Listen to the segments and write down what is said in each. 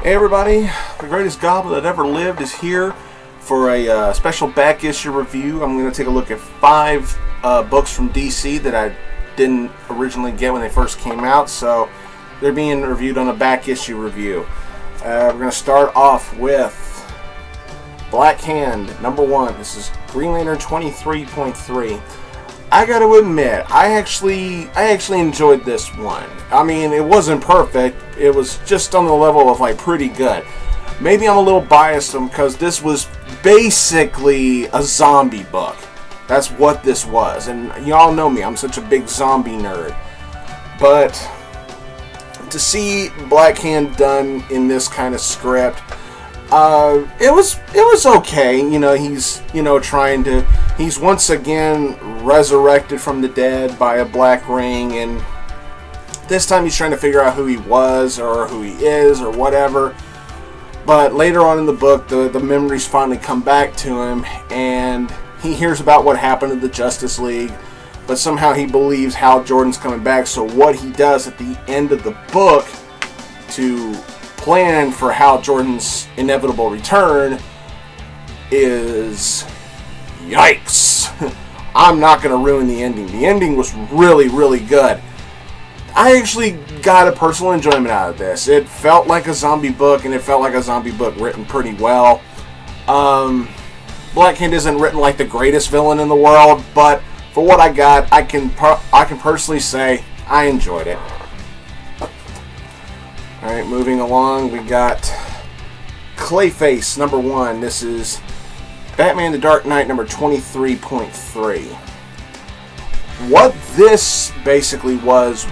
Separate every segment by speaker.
Speaker 1: Hey everybody, the greatest goblin that ever lived is here for a special back issue review. I'm going to take a look at 5 books from DC that I didn't originally get when they first came out, so they're being reviewed on a back issue review. We're going to start off with Black Hand, number 1. This is Green Lantern 23.3. I got to admit, I actually enjoyed this one. I mean, it wasn't perfect. It was just on the level of like pretty good. Maybe I'm a little biased because this was basically a zombie book. That's what this was. And y'all know me, I'm such a big zombie nerd. But to see Black Hand done in this kind of script, it was okay. You know, he's he's once again resurrected from the dead by a black ring, and this time he's trying to figure out who he was or who he is or whatever. But later on in the book, the memories finally come back to him, and he hears about what happened to the Justice League, but somehow he believes Hal Jordan's coming back. So what he does at the end of the book to plan for Hal Jordan's inevitable return is... yikes! I'm not going to ruin the ending. The ending was really, really good. I actually got a personal enjoyment out of this. It felt like a zombie book, and it felt like a zombie book written pretty well. Black Hand isn't written like the greatest villain in the world, but for what I got, I can personally say I enjoyed it. Alright, moving along, we got Clayface, number 1. This is Batman the Dark Knight, number 23.3. What this basically was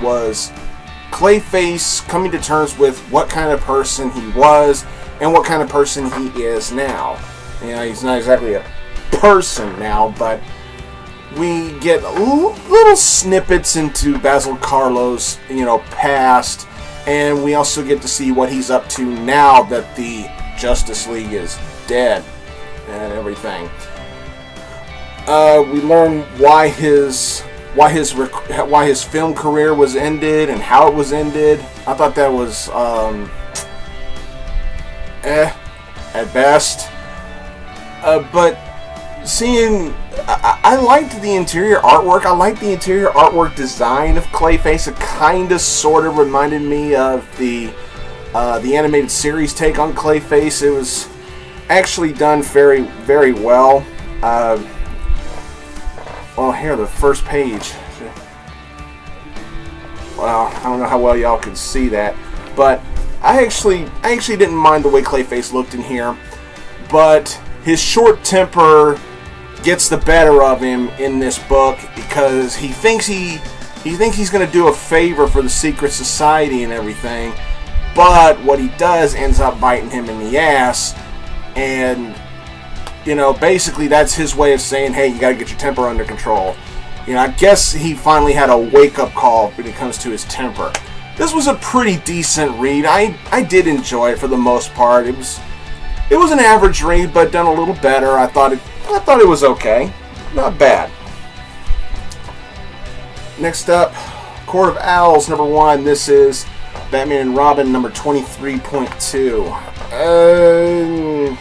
Speaker 1: Clayface coming to terms with what kind of person he was and what kind of person he is now. You know, he's not exactly a person now, but we get little snippets into Basil Karlo's, past, and we also get to see what he's up to now that the Justice League is dead and everything. We learn why his film career was ended and how it was ended. I thought that was at best. But seeing, I liked the interior artwork. I liked the interior artwork design of Clayface. It kind of, sort of reminded me of the animated series take on Clayface. It was actually done very, very well. Well, here, the first page. Well, I don't know how well y'all can see that, but I actually didn't mind the way Clayface looked in here, but his short temper gets the better of him in this book because he thinks he's going to do a favor for the secret society and everything, but what he does ends up biting him in the ass. And, basically that's his way of saying, hey, you got to get your temper under control. I guess he finally had a wake-up call when it comes to his temper. This was a pretty decent read. I did enjoy it for the most part. It was an average read, but done a little better. I thought it was okay. Not bad. Next up, Court of Owls, number 1. This is Batman and Robin, number 23.2.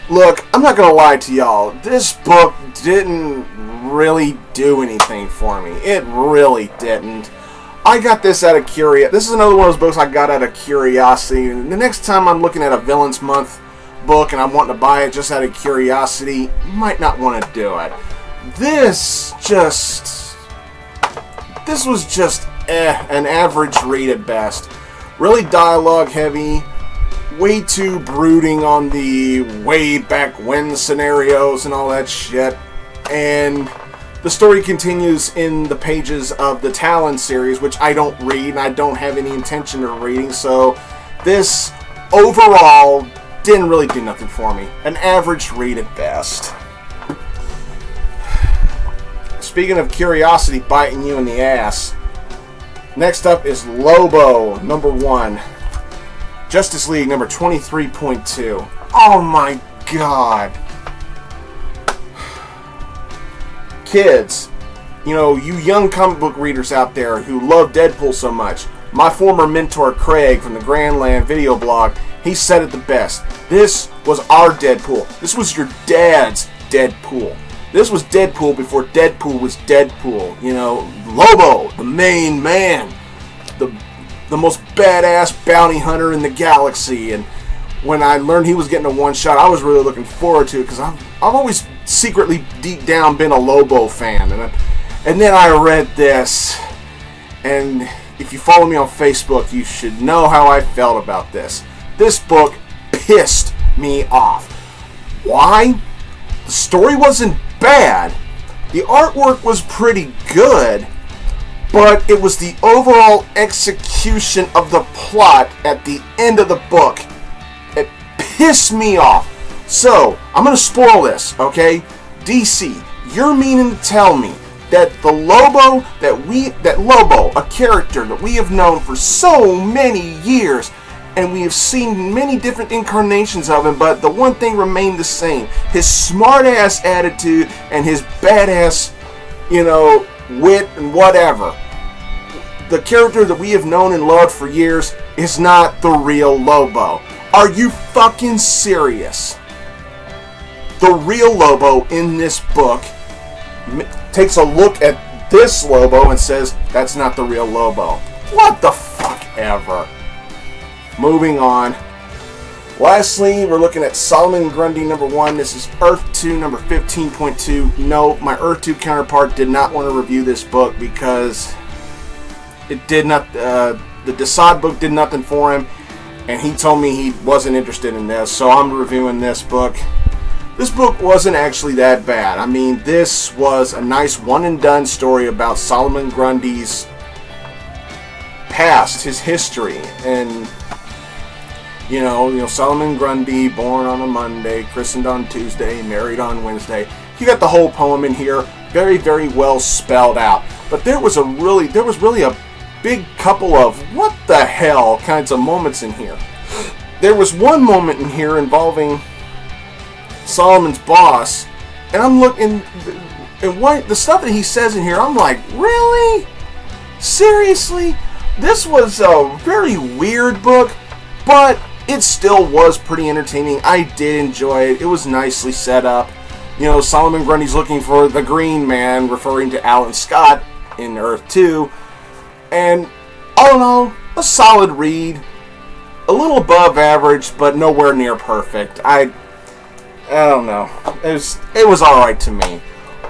Speaker 1: Look, I'm not going to lie to y'all. This book didn't really do anything for me. It really didn't. I got this out of curiosity. This is another one of those books I got out of curiosity. The next time I'm looking at a Villains Month book and I'm wanting to buy it just out of curiosity, might not want to do it. This was just an average read at best. Really dialogue heavy. Way too brooding on the way back when scenarios and all that shit. And the story continues in the pages of the Talon series, which I don't read and I don't have any intention of reading. So this overall didn't really do nothing for me. An average read at best. Speaking of curiosity biting you in the ass, next up is Lobo, number 1. Justice League, number 23.2. Oh my god. Kids, you young comic book readers out there who love Deadpool so much, my former mentor Craig from the Grandland video blog, he said it the best. This was our Deadpool. This was your dad's Deadpool. This was Deadpool before Deadpool was Deadpool. You know, Lobo, the main man, the most badass bounty hunter in the galaxy. And when I learned he was getting a one-shot, I was really looking forward to it because I've always secretly deep down been a Lobo fan. And then I read this, and if you follow me on Facebook, you should know how I felt about this. This book pissed me off. Why? The story wasn't bad. The artwork was pretty good, but it was the overall execution of the plot at the end of the book. It pissed me off. So, I'm going to spoil this, okay? DC, you're meaning to tell me that the Lobo, that Lobo, a character that we have known for so many years, and we have seen many different incarnations of him, but the one thing remained the same. His smart-ass attitude and his badass, wit and whatever. The character that we have known and loved for years is not the real Lobo. Are you fucking serious? The real Lobo in this book takes a look at this Lobo and says, that's not the real Lobo. What the fuck ever. Moving on. Lastly, we're looking at Solomon Grundy #1. This is Earth 2, number 15.2. No, my Earth 2 counterpart did not want to review this book because it did not. The Desaad book did nothing for him, and he told me he wasn't interested in this. So I'm reviewing this book. This book wasn't actually that bad. I mean, this was a nice one-and-done story about Solomon Grundy's past, his history, and Solomon Grundy, born on a Monday, christened on Tuesday, married on Wednesday. You got the whole poem in here, very, very well spelled out. But there was really a big couple of what the hell kinds of moments in here. There was one moment in here involving Solomon's boss, and I'm looking, and what the stuff that he says in here, I'm like, really? Seriously? This was a very weird book, but it still was pretty entertaining. I did enjoy it. It was nicely set up. Solomon Grundy's looking for the Green Man, referring to Alan Scott in Earth 2. And all in all, a solid read. A little above average, but nowhere near perfect. I don't know. It was alright to me.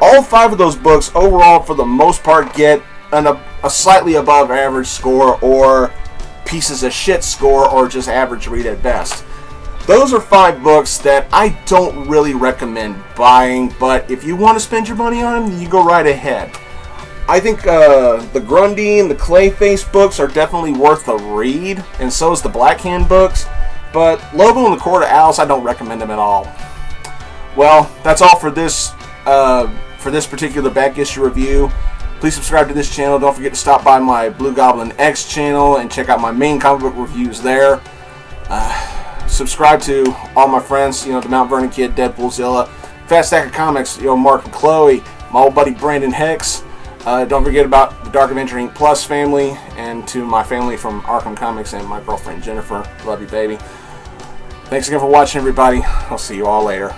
Speaker 1: All 5 of those books, overall, for the most part, get a slightly above average score, or pieces of shit score, or just average read at best. Those are 5 books that I don't really recommend buying, but if you want to spend your money on them, you go right ahead. I think the Grundy and the Clayface books are definitely worth a read, and so is the Black Hand books, but Lobo and the Court of Owls, I don't recommend them at all. Well, that's all for this particular back issue review. Please subscribe to this channel. Don't forget to stop by my Blugoblin X channel and check out my main comic book reviews there. Subscribe to all my friends, the Mount Vernon Kid, Deadpoolzilla, Fat Stack of Comics, Mark and Chloe, my old buddy Brandon Hex. Don't forget about the Dark Adventure Inc. Plus family, and to my family from Arkham Comics and my girlfriend Jennifer. Love you, baby. Thanks again for watching, everybody. I'll see you all later.